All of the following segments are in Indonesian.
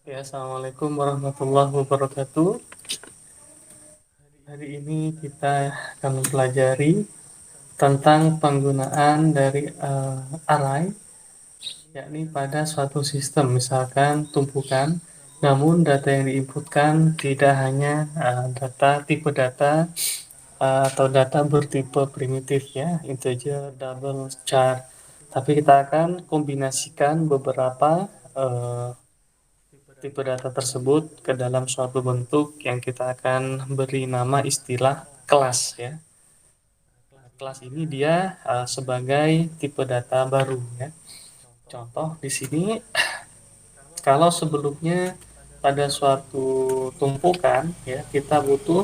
Ya, Assalamualaikum warahmatullahi wabarakatuh. Hari ini kita akan mempelajari tentang penggunaan dari array, yakni pada suatu sistem, misalkan tumpukan. Namun data yang diinputkan tidak hanya data tipe data atau data bertipe primitif ya, integer, double, char. Tapi kita akan kombinasikan beberapa eh, tipe data tersebut ke dalam suatu bentuk yang kita akan beri nama istilah kelas ya. Kelas ini dia sebagai tipe data baru ya. Contoh di sini kalau sebelumnya pada suatu tumpukan ya kita butuh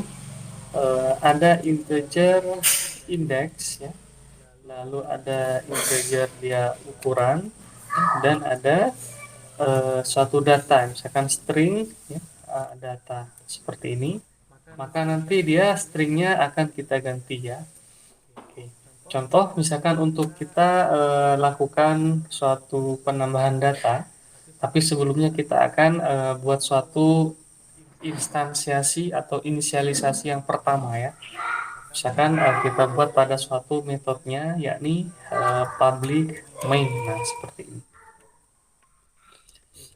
ada integer indeks ya, lalu ada integer dia ukuran dan ada suatu data misalkan string ya, data seperti ini, maka nanti dia stringnya akan kita ganti ya. Oke. Contoh misalkan untuk kita lakukan suatu penambahan data, tapi sebelumnya kita akan buat suatu instansiasi atau inisialisasi yang pertama ya. Misalkan kita buat pada suatu metodenya yakni public main. Nah, seperti ini.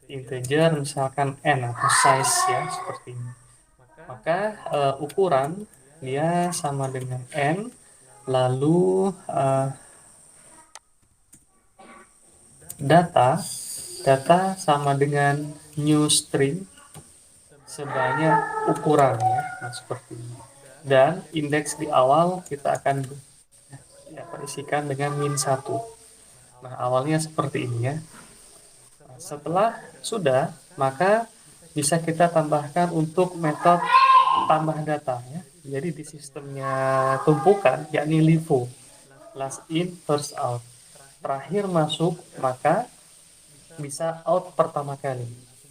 Integer misalkan n atau size ya seperti ini. Maka ukuran dia sama dengan n, lalu data data sama dengan new string sebanyak ukuran ya. Nah, seperti ini. Dan indeks di awal kita akan ya, isikan dengan min 1. Nah, awalnya seperti ini ya. Nah, setelah sudah, maka bisa kita tambahkan untuk metode tambah data ya. Jadi di sistemnya tumpukan yakni LIFO, last in first out. Terakhir masuk maka bisa out pertama kali.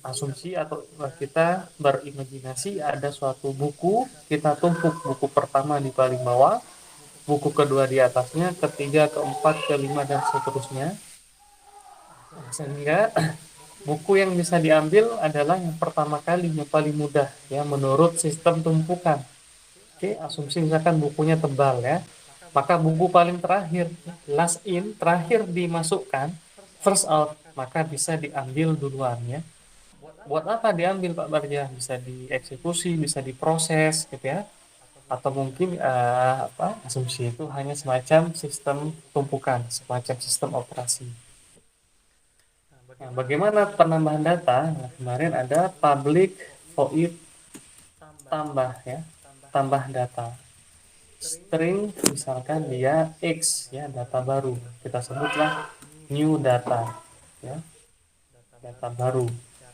Asumsi atau kita berimajinasi ada suatu buku, kita tumpuk buku pertama di paling bawah, buku kedua di atasnya, ketiga, keempat, kelima, dan seterusnya. Sehingga buku yang bisa diambil adalah yang pertama kali, yang paling mudah ya menurut sistem tumpukan. Oke, asumsi misalkan bukunya tebal ya. Maka buku paling terakhir, last in, terakhir dimasukkan, first out, maka bisa diambil duluan ya. Buat apa diambil Pak Barja? Bisa dieksekusi, bisa diproses gitu ya. Atau mungkin asumsi itu hanya semacam sistem tumpukan, semacam sistem operasi. Nah, bagaimana penambahan data? Nah, kemarin ada public void tambah ya, tambah data. String misalkan dia X ya, data baru. Kita sebutlah new data ya, data baru.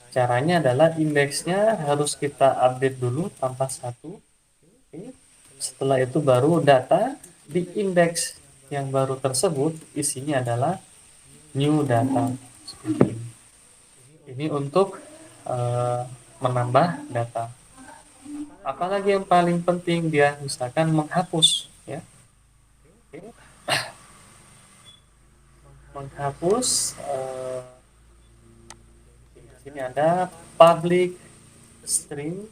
Caranya adalah indeksnya harus kita update dulu tanpa 1. Oke. Setelah itu baru data di indeks yang baru tersebut isinya adalah new data. Seperti ini. Ini untuk menambah data. Apalagi yang paling penting dia misalkan menghapus ya. Oke. Menghapus di sini ada public string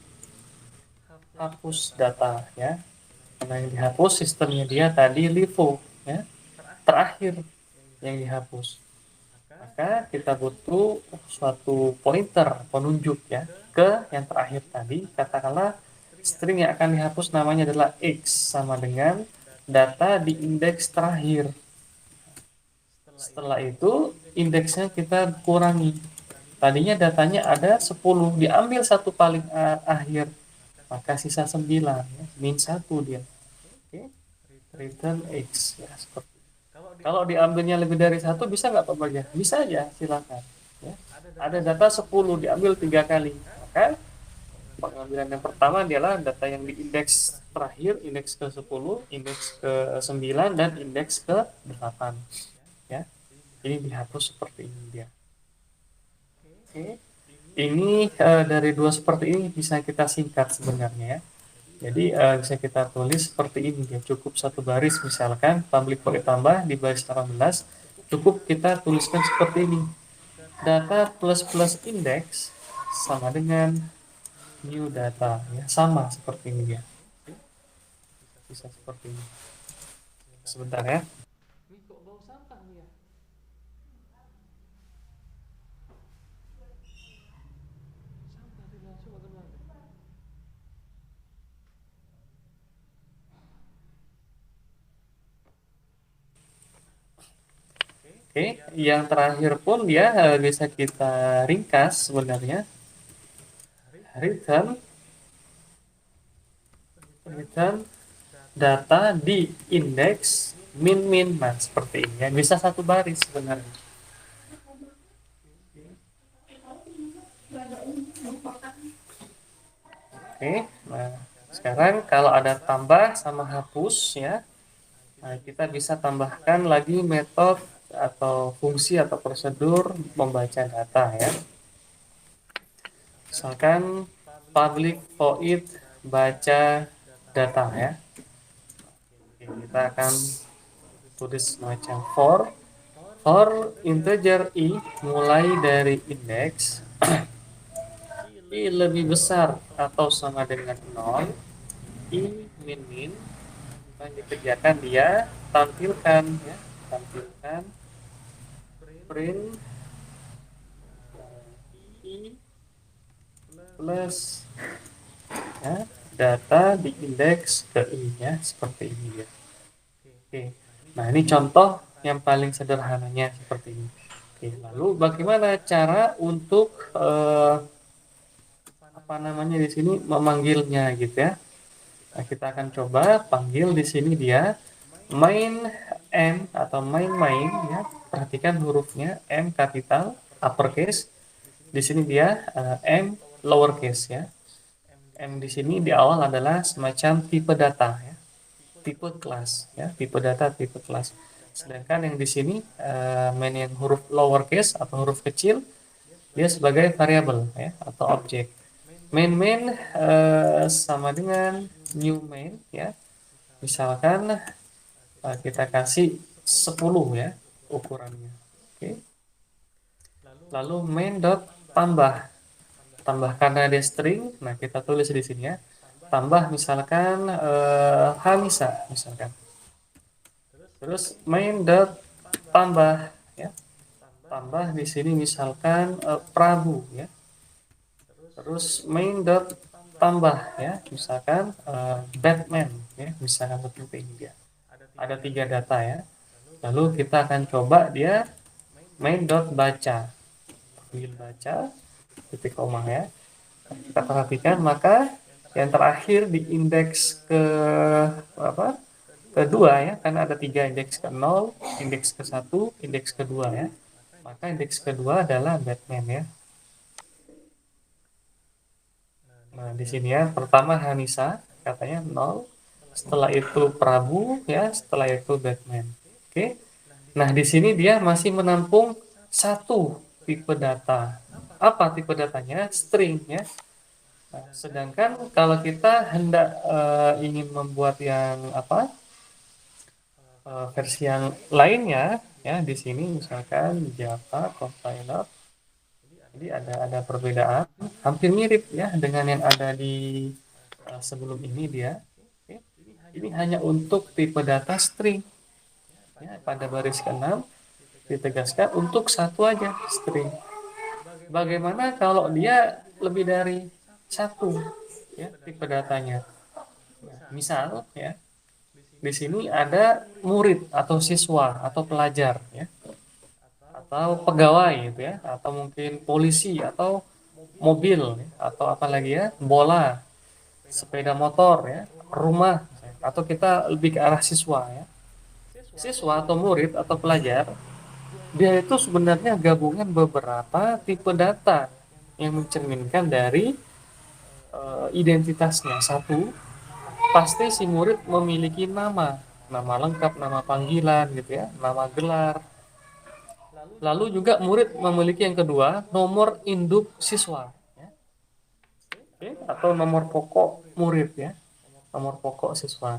hapus data ya. Karena yang dihapus sistemnya dia tadi LIFO ya. Terakhir yang dihapus. Maka kita butuh suatu pointer penunjuk ya ke yang terakhir tadi. Katakanlah string yang akan dihapus namanya adalah X sama dengan data di indeks terakhir. Setelah itu indeksnya kita kurangi. Tadinya datanya ada 10, diambil satu paling akhir, maka sisa 9 ya. min 1 dia. Oke. Return X ya seperti. Kalau diambilnya lebih dari satu bisa nggak Pak Bagja? Bisa aja, silakan. Ya. Ada data 10 diambil 3 kali, maka pengambilan yang pertama adalah data yang di indeks terakhir, indeks ke-10, indeks ke-9, dan indeks ke-8. Ya. Ini dihapus seperti ini dia. Oke. Ini dari dua seperti ini bisa kita singkat sebenarnya ya. Jadi bisa kita tulis seperti ini ya. Cukup satu baris misalkan public void tambah di baris 18, cukup kita tuliskan seperti ini. Data plus plus indeks sama dengan new data ya, sama seperti ini dia. Bisa seperti ini. Sebentar ya. Ini kok bau sampah nih ya? Sampah di langsung bagaimana? Oke, yang terakhir pun dia bisa kita ringkas sebenarnya. Return return data di indeks min min, nah seperti ini ya, bisa satu baris sebenarnya. Oke, nah sekarang kalau ada tambah sama hapus ya, nah, kita bisa tambahkan lagi metode atau fungsi atau prosedur membaca data ya. Misalkan public void baca data ya. Oke, kita akan tulis semacam for integer i mulai dari indeks i lebih besar atau sama dengan 0, i min min, yang dikerjakan dia tampilkan ya, tampilkan print i plus ya, data di indeks ke i ya, seperti ini ya. Oke, nah ini contoh yang paling sederhananya seperti ini. Oke, lalu bagaimana cara untuk apa namanya di sini memanggilnya gitu ya. Nah, kita akan coba panggil di sini dia main M atau main ya. Perhatikan hurufnya M kapital uppercase. Di sini dia M lowercase ya. M di sini di awal adalah semacam tipe data ya. Tipe kelas ya, tipe data, tipe kelas. Sedangkan yang di sini main yang huruf lowercase atau huruf kecil dia sebagai variabel ya atau objek. Main sama dengan new main ya. Misalkan kita kasih 10 ya ukurannya. Oke. Lalu main dot tambah. Tambah karena dia string, nah kita tulis di sini ya. Tambah misalkan Hamisa misalkan. Terus main dot tambah ya. Tambah di sini misalkan Prabu ya. Terus main dot tambah ya, misalkan Batman ya, misalkan seperti ini dia. Ada 3 data ya. Lalu kita akan coba dia main dot baca, pilih baca, titik koma ya. Kita perhatikan maka yang terakhir di indeks ke apa? Kedua ya, karena ada 3 indeks, ke 0, indeks ke 1, indeks kedua ya. Maka indeks kedua adalah Batman ya. Nah, di sini ya, pertama Hanisa, katanya 0. Setelah itu Prabu, ya, setelah itu Batman. Oke. Nah, di sini dia masih menampung satu tipe data. Apa tipe datanya? String, ya. Nah, sedangkan kalau kita hendak ingin membuat yang apa? Versi yang lainnya, ya, di sini misalkan Java compiler. Jadi ada perbedaan, hampir mirip ya dengan yang ada di sebelum ini dia. Oke. Ini hanya untuk tipe data string. Ya, pada baris ke-6 ditegaskan untuk satu aja string. Bagaimana kalau dia lebih dari satu ya tipe datanya? Nah, misal ya di sini ada murid atau siswa atau pelajar ya atau pegawai gitu ya atau mungkin polisi atau mobil ya, atau apalagi ya bola, sepeda motor ya, rumah, atau kita lebih ke arah siswa ya. Siswa atau murid atau pelajar, dia itu sebenarnya gabungan beberapa tipe data yang mencerminkan dari identitasnya. Satu, pasti si murid memiliki nama, nama lengkap, nama panggilan gitu ya, nama gelar. Lalu juga murid memiliki yang kedua, nomor induk siswa ya. Oke, atau nomor pokok murid ya, nomor pokok siswa.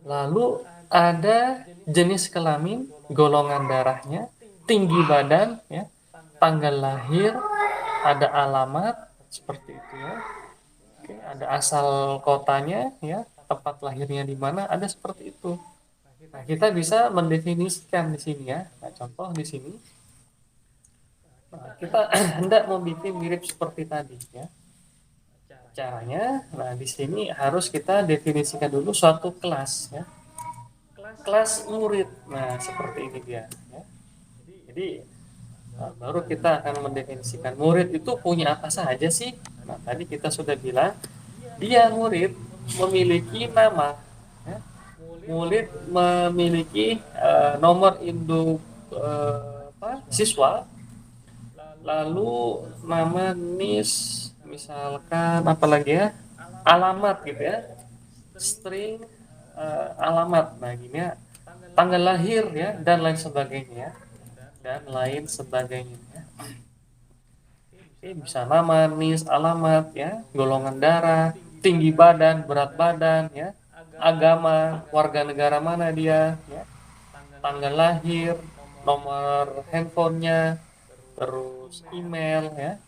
Lalu ada jenis kelamin, golongan darahnya, tinggi badan, ya, tanggal lahir, ada alamat seperti itu ya. Oke, ada asal kotanya ya, tempat lahirnya di mana, ada seperti itu. Nah, kita bisa mendefinisikan di sini ya. Nah, contoh di sini, nah, kita hendak membuat mirip seperti tadi ya. Caranya, nah di sini harus kita definisikan dulu suatu kelas ya. Kelas murid. Nah, seperti ini dia ya. Jadi baru kita akan mendefinisikan murid itu punya apa saja sih. Nah, tadi kita sudah bilang dia murid memiliki nama ya. Murid memiliki nomor induk siswa, lalu nama NIS, misalkan apalagi ya, alamat gitu ya, string alamat, nah gini ya, tanggal lahir ya, dan lain sebagainya, dan lain sebagainya ya. Oke, bisa nama, NIS, alamat ya, golongan darah, tinggi badan, berat badan ya, agama, warga negara mana dia ya, tanggal lahir, nomor handphonenya, terus email ya,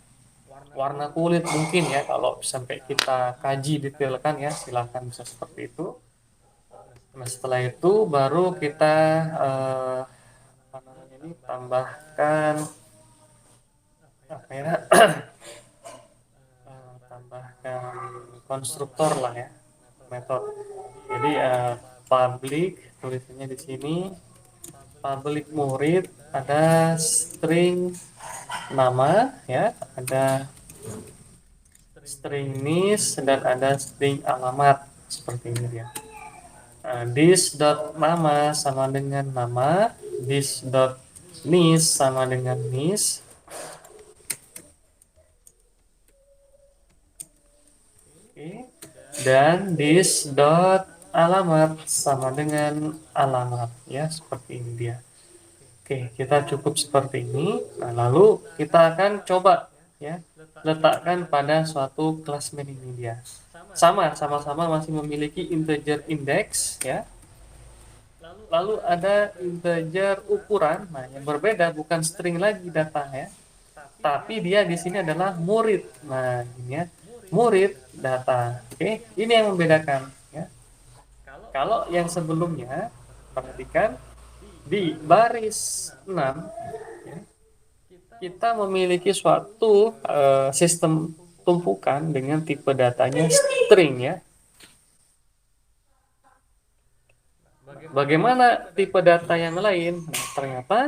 warna kulit mungkin ya, kalau sampai kita kaji detailkan ya silahkan bisa seperti itu. Nah, setelah itu baru kita apa namanya ini, tambahkan apa ya, tambahkan konstruktor lah ya, metode. Jadi public, tulisannya di sini public murid, ada string nama ya, ada string NIS, dan ada string alamat seperti ini ya. This dot nama sama dengan nama, this dot NIS sama dengan NIS, okay. Dan this dot alamat sama dengan alamat ya, seperti ini dia. Oke, kita cukup seperti ini. Nah, lalu kita akan coba ya, letakkan pada suatu kelas main ini dia. Sama-sama masih memiliki integer index ya. Lalu ada integer ukuran. Nah, yang berbeda bukan string lagi data ya. Tapi dia di sini adalah murid. Nah, ini ya. Murid data. Oke, ini yang membedakan ya. Kalau yang sebelumnya, perhatikan di baris 6 ya, kita memiliki suatu sistem tumpukan dengan tipe datanya string ya. Bagaimana tipe data yang lain? Nah, ternyata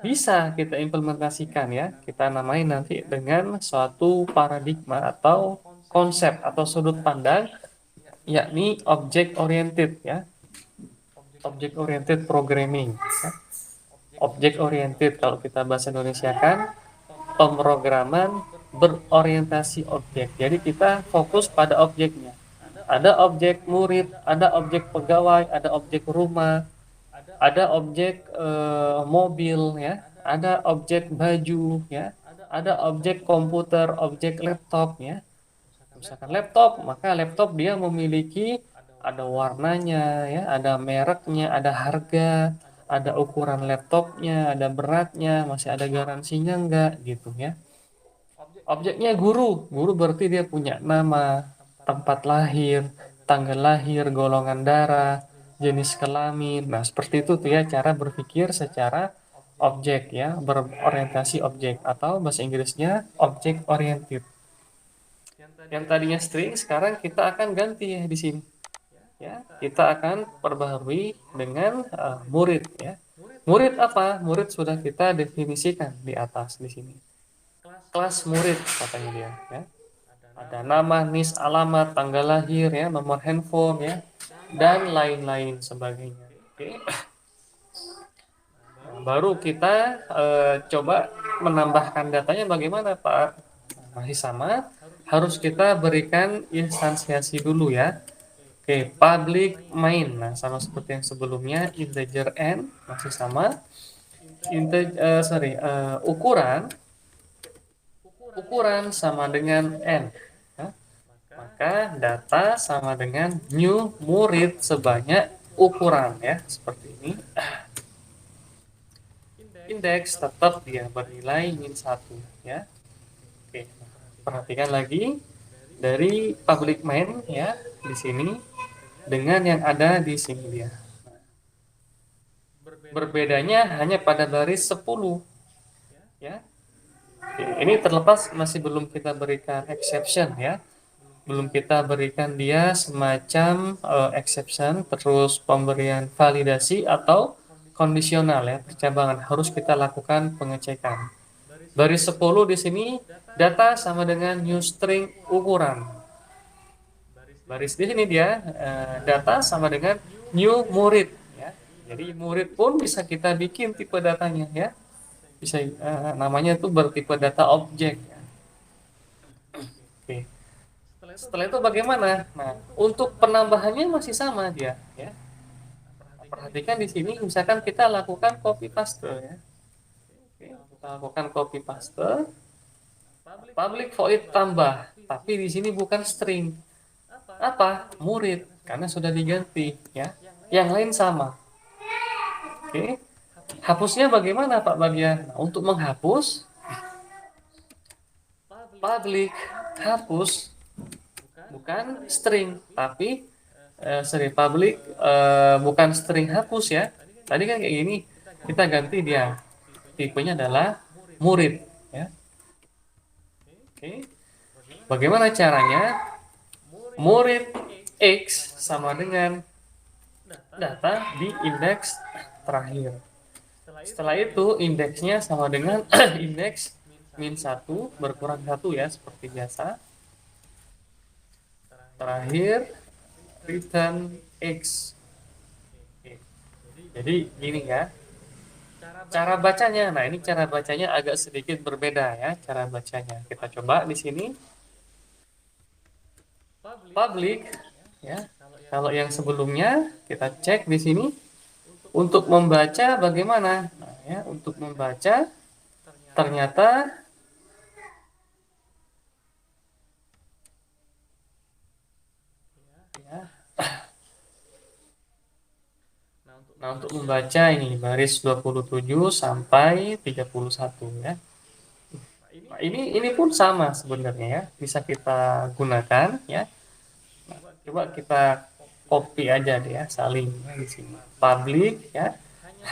bisa kita implementasikan ya. Kita namain nanti dengan suatu paradigma atau konsep atau sudut pandang, yakni object oriented ya. Object oriented programming ya. Object oriented kalau kita bahasa Indonesia kan pemrograman berorientasi objek. Jadi kita fokus pada objeknya. Ada objek murid, ada objek pegawai, ada objek rumah, ada objek mobil ya, ada objek baju ya, ada objek komputer, objek laptop ya. Misalkan laptop, maka laptop dia memiliki ada warnanya ya, ada mereknya, ada harga, ada ukuran laptopnya, ada beratnya, masih ada garansinya enggak gitu ya. Objeknya guru berarti dia punya nama, tempat lahir, tanggal lahir, golongan darah, jenis kelamin. Nah, seperti itu tuh ya cara berpikir secara objek ya, berorientasi objek, atau bahasa Inggrisnya object oriented. Yang tadinya string sekarang kita akan ganti ya di sini. Ya, kita akan perbaharui dengan murid ya. Murid apa? Murid sudah kita definisikan di atas di sini. Kelas murid katanya dia ya. Ada nama, NIS, alamat, tanggal lahir ya, nomor handphone ya, dan lain-lain sebagainya. Oke. Nah, baru kita coba menambahkan datanya bagaimana Pak? Masih sama, harus kita berikan instansiasi dulu ya. Oke, public main. Nah, sama seperti yang sebelumnya, integer n masih sama. Ukuran sama dengan n. Ya. Maka data sama dengan new murid sebanyak ukuran ya, seperti ini. Indeks tetap dia bernilai min 1 ya. Oke, Oke, perhatikan lagi dari public main ya di sini dengan yang ada di sini dia. Berbedanya hanya pada baris 10 ya. Oke, ini terlepas masih belum kita berikan exception ya. Belum kita berikan dia semacam exception terus pemberian validasi atau kondisional ya, percabangan harus kita lakukan pengecekan. Baris 10 di sini data sama dengan new string ukuran. Baris di sini dia data sama dengan new murid ya. Jadi murid pun bisa kita bikin tipe datanya ya. Bisa namanya itu bertipe data objek ya. Oke. Setelah itu bagaimana? Nah, untuk penambahannya masih sama dia ya. Perhatikan di sini misalkan kita lakukan copy paste ya. Oke, kita lakukan copy paste public void tambah, tapi di sini bukan string. Apa? Murid, karena sudah diganti ya. Yang lain sama. Oke. Hapusnya bagaimana Pak Bagian? Nah, untuk menghapus public hapus bukan string, tapi string public bukan string hapus ya. Tadi kan kayak gini, kita ganti dia. Tipenya adalah murid ya. Oke. Bagaimana caranya? Murid X sama dengan data di indeks terakhir. Setelah itu indeksnya sama dengan indeks min 1 berkurang 1 ya seperti biasa. Terakhir return X. Oke. Jadi gini ya. Cara bacanya. Nah, ini cara bacanya agak sedikit berbeda ya cara bacanya. Kita coba di sini. Public ya. Kalau yang sebelumnya kita cek di sini untuk membaca bagaimana? Nah, ya, untuk membaca ternyata ya. Nah, untuk membaca ini baris 27 sampai 31 ya. Nah, ini pun sama sebenarnya ya. Bisa kita gunakan ya. Nah, coba kita copy aja deh ya, salin ya, di sini. Public ya.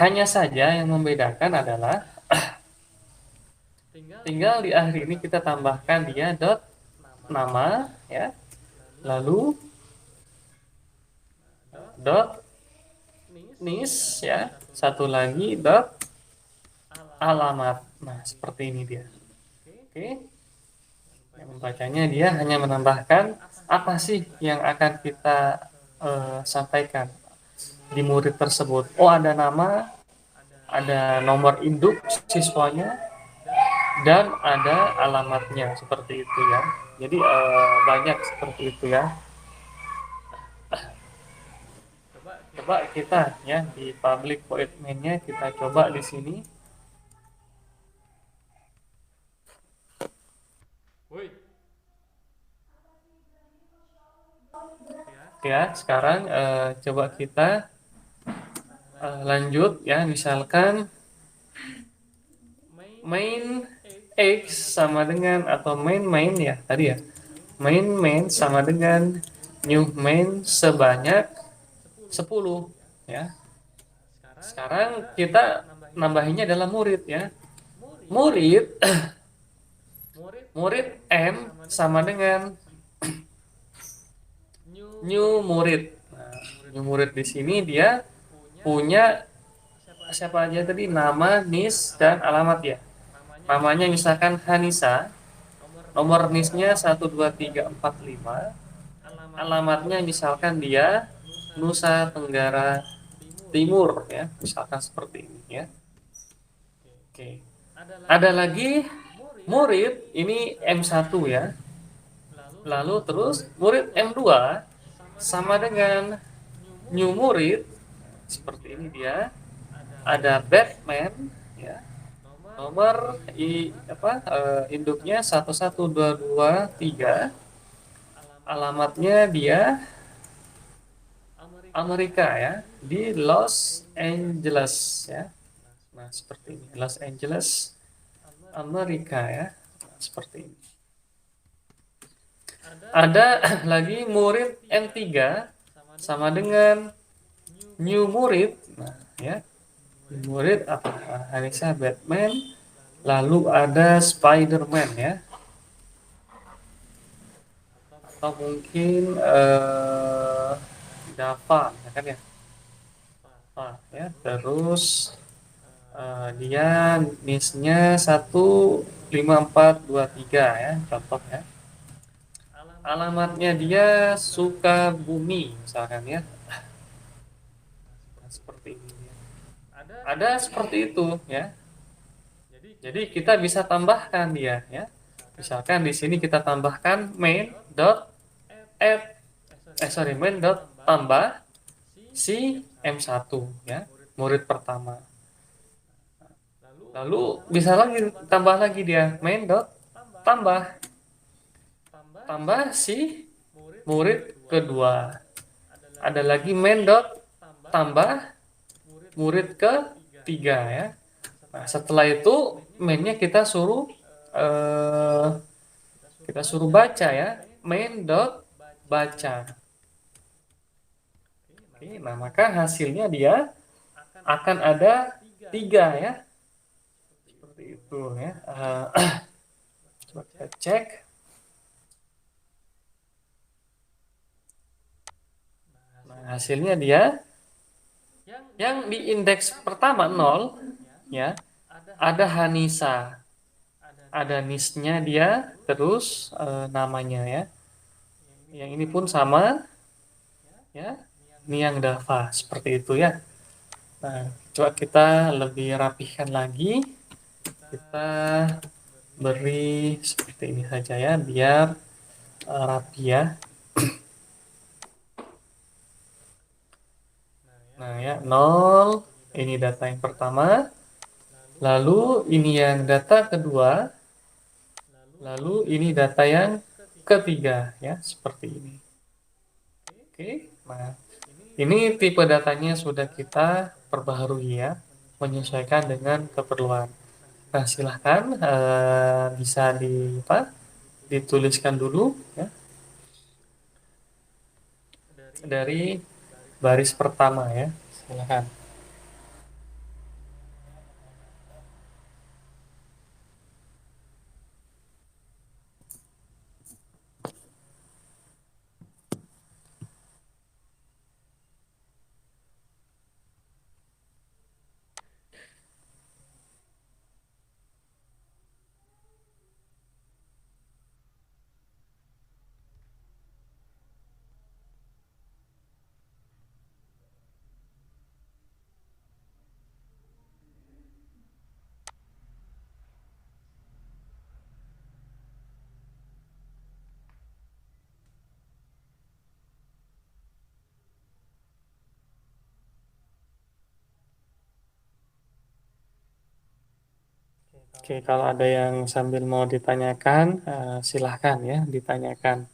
Hanya saja yang membedakan adalah tinggal di akhir ini kita tambahkan dia dot nama ya. Lalu dot nis ya. Satu lagi dot alamat. Nah, seperti ini dia. Oke. Yang membacanya dia hanya menambahkan apa sih yang akan kita sampaikan di murid tersebut. Oh, ada nama, ada nomor induk siswanya, dan ada alamatnya seperti itu ya. Jadi banyak seperti itu ya. Coba kita ya di public void main-nya kita coba di sini. Ya, sekarang coba kita lanjut ya, misalkan main X sama dengan atau main ya tadi ya. Main sama dengan new main sebanyak 10 ya. Sekarang kita nambahinnya adalah murid ya. Murid murid M sama dengan new murid. Nah, new murid di sini dia punya siapa aja tadi, nama, NIS, dan alamat ya. Namanya misalkan Hanisa, nomor NIS-nya 12345, alamatnya misalkan dia Nusa Tenggara Timur ya, misalkan seperti ini ya. Oke. Ada lagi murid ini M1 ya. Lalu terus murid M2 sama dengan new murid seperti ini dia. Ada Batman ya. Nomor induknya 11223. Alamatnya dia Amerika ya, di Los Angeles ya. Nah, seperti ini. Los Angeles, Amerika ya. Nah, seperti ini. Ada lagi murid N3 sama dengan new murid. Nah, ya. New murid apa? Anissa Batman, lalu ada Spider-Man ya. Atau mungkin Dava, ya kan ya? Ya. Terus dia NIS-nya 15423 ya, contoh ya. Alamatnya dia Sukabumi misalkan ya. Nah, seperti ini dia. Ada seperti itu ya. Jadi kita bisa tambahkan dia ya. Misalkan di sini kita tambahkan main dot add main dot tambah si M1 ya, murid pertama. Lalu bisa lagi tambah lagi dia main dot tambah si murid kedua. Ada lagi main dot tambah murid ketiga ya. Nah, setelah itu mainnya eh, kita suruh baca ya, main dot baca. Oke, nah maka hasilnya dia akan ada tiga ya, seperti itu ya. Coba kita cek. Nah, hasilnya dia yang di indeks pertama 0 ya, ada Hanisa, ada nisnya dia, terus namanya ya. Yang ini pun sama ya, Niang Dava seperti itu ya. Nah, coba kita lebih rapihkan lagi. Kita beri seperti ini saja ya, biar rapi ya. Nah ya, 0, ini data yang pertama. Lalu ini yang data kedua. Lalu ini data yang ketiga ya, seperti ini. Oke, nah ini tipe datanya sudah kita perbaharui ya, menyesuaikan dengan keperluan. Nah, silahkan bisa dituliskan dulu ya, dari baris pertama ya. Silahkan. Oke, kalau ada yang sambil mau ditanyakan, silahkan ya ditanyakan.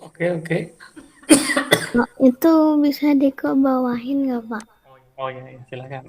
Oke, oke. Oh, itu bisa dikebawahin nggak, Pak? Oh ya, ya, silakan.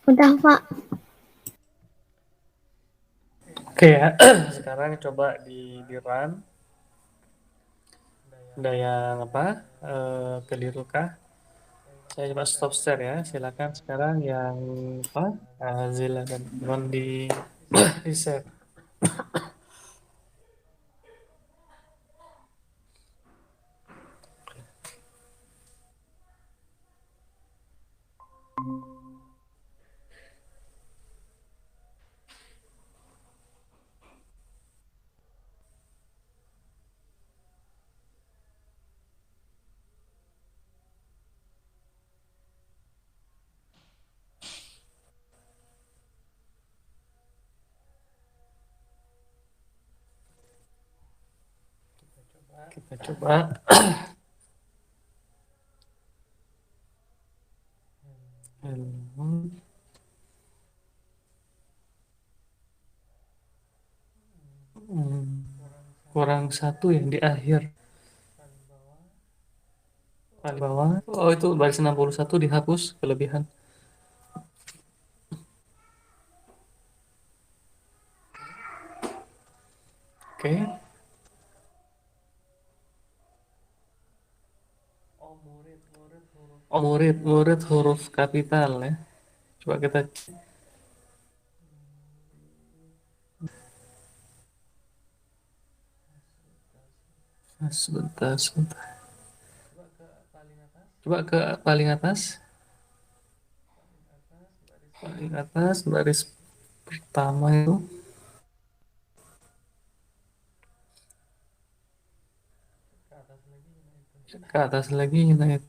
Udah, Pak. Oke ya, sekarang coba di run. Ada yang apa? Keliru kah? Saya coba stop share ya. Silakan sekarang yang apa? Zila dan teman di share. Kita coba. Hmm, kurang satu yang di akhir. Paling bawah. Oh, itu baris 61 dihapus kelebihan. Oke. Oh, murid huruf kapital ya. Coba kita sebentar, sebentar. Coba ke paling atas. Paling atas baris pertama itu. Ke atas lagi naik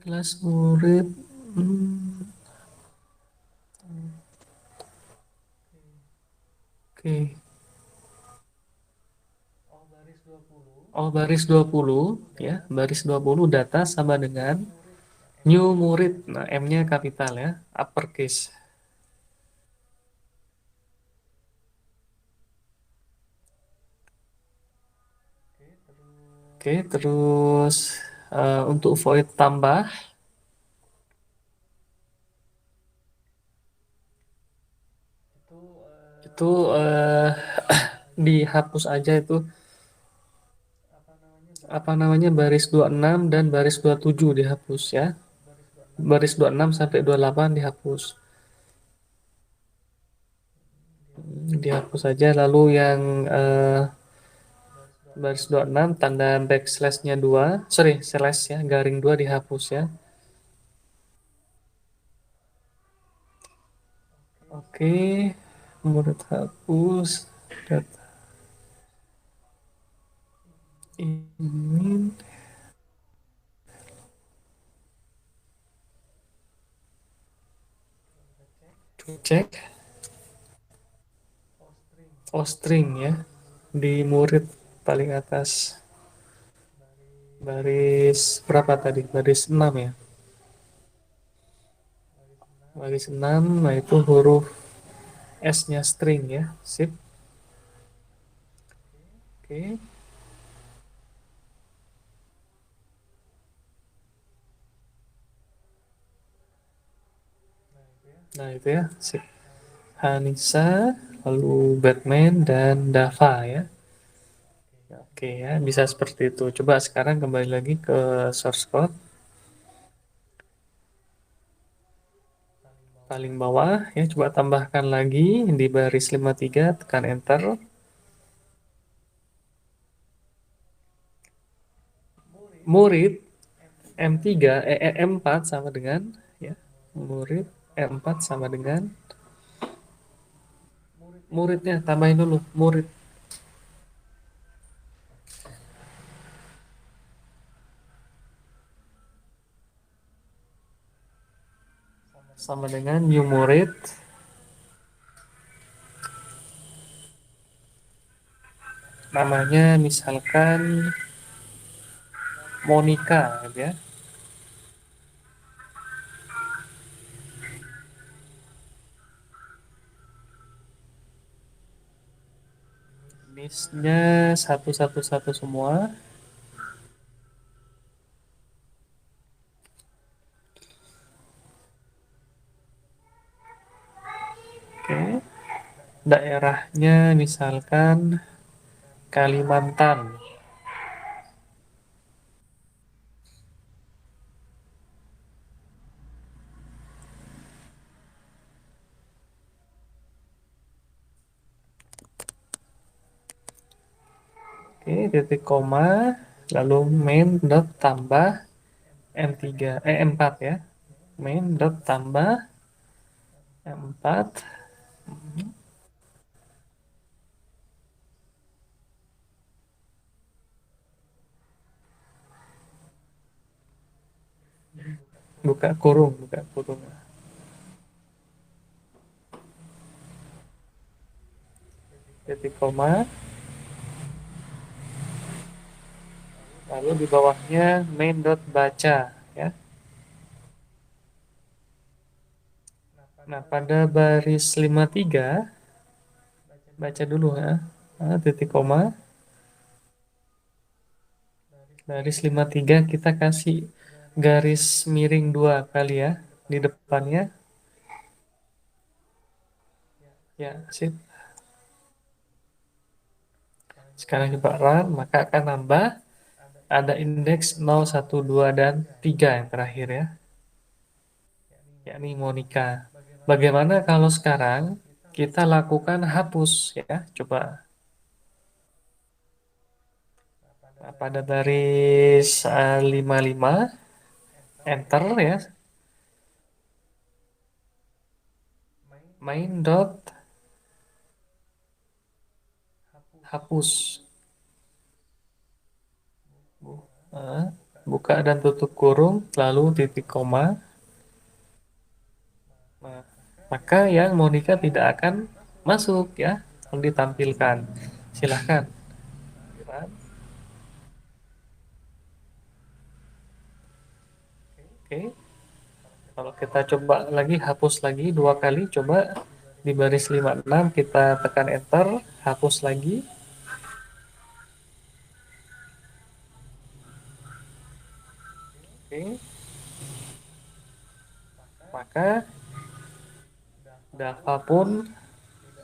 kelas murid. Hmm, oke. Oh, baris 20 ya. Baris 20 data sama dengan new murid. Nah, M-nya kapital ya, uppercase. Oke, terus untuk void tambah itu dihapus aja itu apa namanya baris 26 dan baris 27 dihapus ya. Baris 26 sampai 28 dihapus. Dihapus saja lalu yang baris 26 tanda backslash-nya 2, sorry, slash ya, garing 2 dihapus ya. Oke, menurut hapus data ini cek oh string ya di murid paling atas baris berapa tadi? Baris 6 ya. Baris 6, nah itu huruf S-nya string ya. Sip. Oke. Nah, itu ya. Sip. Hanisa, lalu Batman dan Dava ya. Oke ya, bisa seperti itu. Coba sekarang kembali lagi ke source code. Paling bawah ya, coba tambahkan lagi di baris 53, tekan enter. Murid M3, M4 sama dengan ya. Murid M4 sama dengan muridnya, tambahin dulu murid sama dengan new murid, namanya misalkan Monica ya. Jenisnya 111 semua. daerahnya misalkan Kalimantan. Oke, titik koma, lalu main dot tambah M3, M4 ya. Main dot tambah M4, buka kurung. Titik koma, lalu di bawahnya main dot baca ya. Nah, pada baris 53 baca dulu ya. Nah, titik koma, baris 53 kita kasih garis miring dua kali ya di depannya. Ya, sip. Sekarang coba run, maka akan nambah ada indeks 0, 1, 2, dan 3 yang terakhir ya, yakni Monica. Bagaimana kalau sekarang kita lakukan hapus ya? Coba. Nah, pada baris 55, enter ya, main dot hapus. Nah, buka dan tutup kurung, lalu titik koma. Nah, maka yang Monica tidak akan masuk ya, kalau ditampilkan. Silahkan. Oke, kalau kita coba lagi, hapus lagi dua kali, coba di baris 56 kita tekan enter, hapus lagi. Oke, maka data pun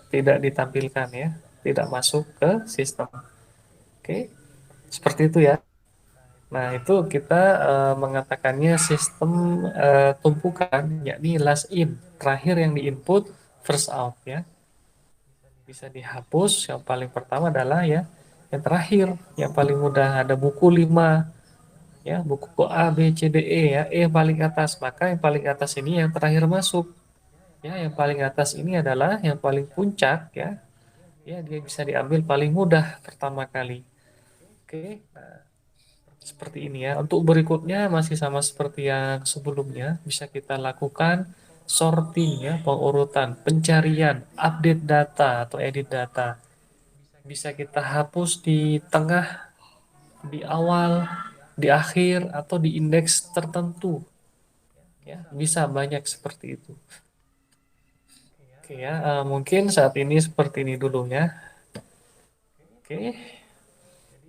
tidak ditampilkan ya, tidak masuk ke sistem. Oke, seperti itu ya. Nah, itu kita mengatakannya sistem tumpukan, yakni last in, terakhir yang diinput, first out ya. Bisa dihapus, yang paling pertama adalah ya, yang terakhir, yang paling mudah, ada buku 5 ya, buku A, B, C, D, E ya, E paling atas, maka yang paling atas ini yang terakhir masuk. Ya, yang paling atas ini adalah yang paling puncak ya. Ya, dia bisa diambil paling mudah pertama kali. Oke. Nah, seperti ini ya. Untuk berikutnya masih sama seperti yang sebelumnya, bisa kita lakukan sorting ya, pengurutan, pencarian, update data atau edit data. Bisa kita hapus di tengah, di awal, di akhir, atau di indeks tertentu. Ya, bisa banyak seperti itu. Oke ya, mungkin saat ini seperti ini dulu ya. Oke.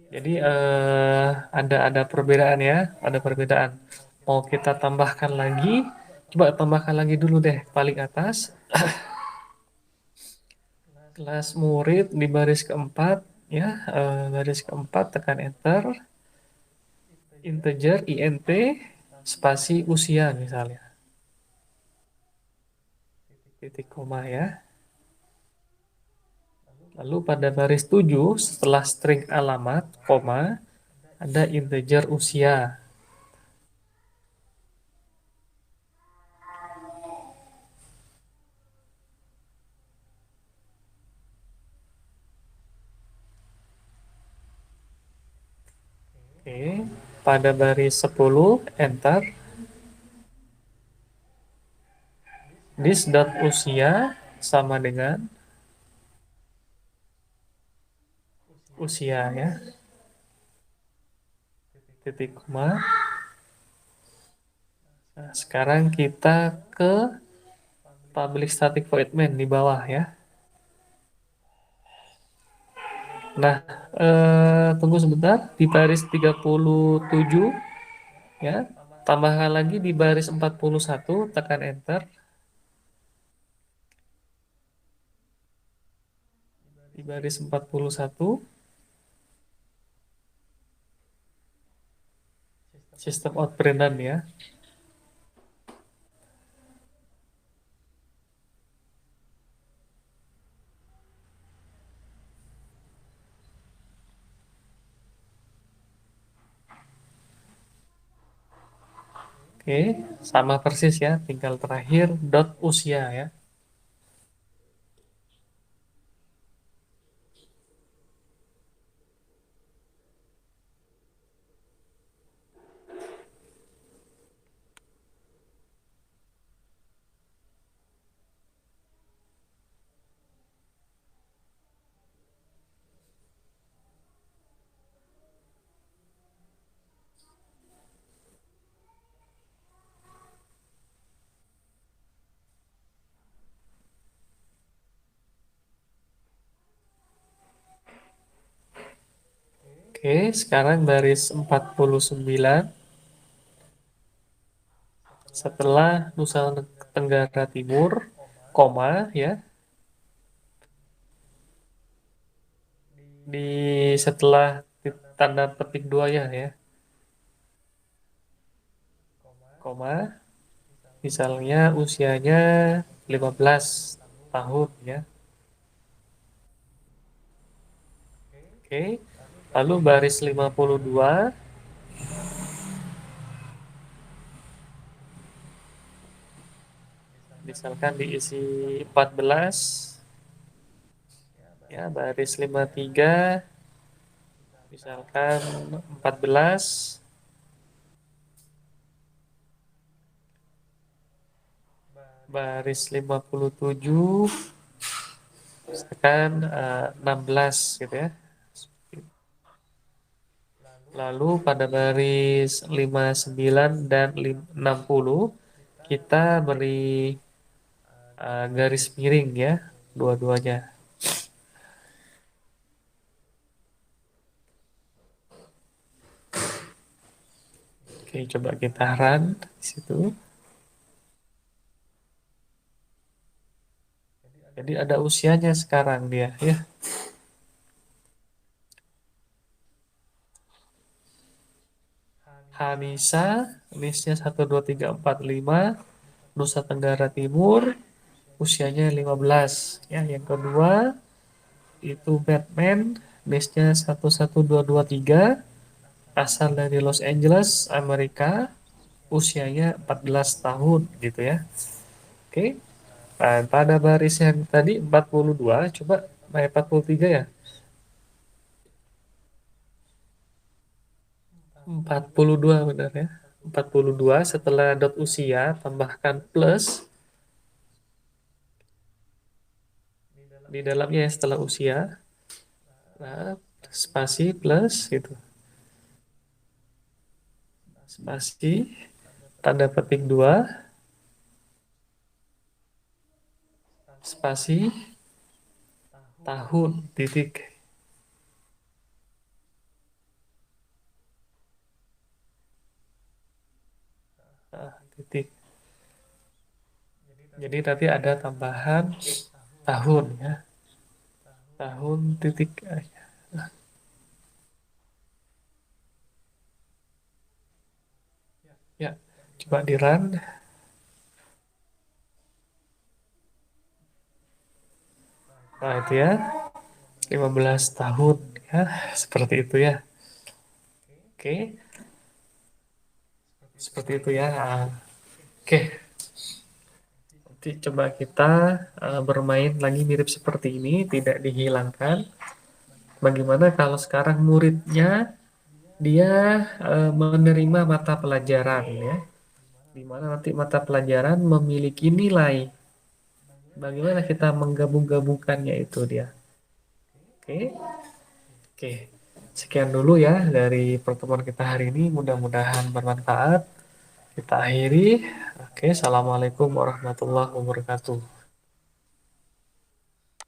Jadi ada perbedaan ya, ada perbedaan. Mau kita tambahkan lagi, coba tambahkan lagi dulu deh paling atas. Kelas murid di baris keempat ya, baris keempat tekan enter, integer int spasi usia misalnya, titik koma ya. Lalu pada baris 7 setelah string alamat koma ada integer usia. Oke, pada baris 10 enter, this dot usia sama dengan usia ya, titik koma. Nah, sekarang kita ke public static void main di bawah ya. Nah, tunggu sebentar, di baris 37 ya, tambahkan lagi di baris 41, tekan enter. Di baris 41, sistem outprintan ya. Oke, sama persis ya, tinggal terakhir dot usia ya. Oke, sekarang baris 49 setelah Nusa Tenggara Timur, koma ya. Di setelah tanda petik dua ya, koma, misalnya usianya 15 tahun ya. Oke, lalu baris 52 misalkan diisi 14 ya, baris 53 misalkan 14, baris 57 misalkan 16 gitu ya. Lalu pada baris 59 dan 60 kita beri garis miring ya, dua-duanya. Oke, coba kita run di situ. Jadi ada usianya sekarang dia ya. Hanisa, listnya 1, 2, 3, 4, 5, Nusa Tenggara Timur, usianya 15. Ya, yang kedua itu Batman, listnya 1, 1, 2, 2, 3, asal dari Los Angeles, Amerika, usianya 14 tahun gitu ya. Oke. Nah, pada baris yang tadi 42, coba 43 ya. 42 benar ya. 42 setelah dot usia tambahkan plus di dalamnya ya setelah usia. Nah, spasi plus itu. Spasi tanda petik 2 spasi tahun titik. Nah, titik. Jadi tadi ada tambahan tahun ya. Tahun titik. Ya, coba di run. Nah, itu ya. 15 tahun ya. Seperti itu ya. Oke, seperti itu ya. Nah, oke, nanti coba kita bermain lagi mirip seperti ini, tidak dihilangkan. Bagaimana kalau sekarang muridnya dia menerima mata pelajaran ya, di mana nanti mata pelajaran memiliki nilai. Bagaimana kita menggabung-gabungkannya itu dia. Oke, oke. Sekian dulu ya dari pertemuan kita hari ini. Mudah-mudahan bermanfaat. Kita akhiri. Oke, assalamualaikum warahmatullahi wabarakatuh.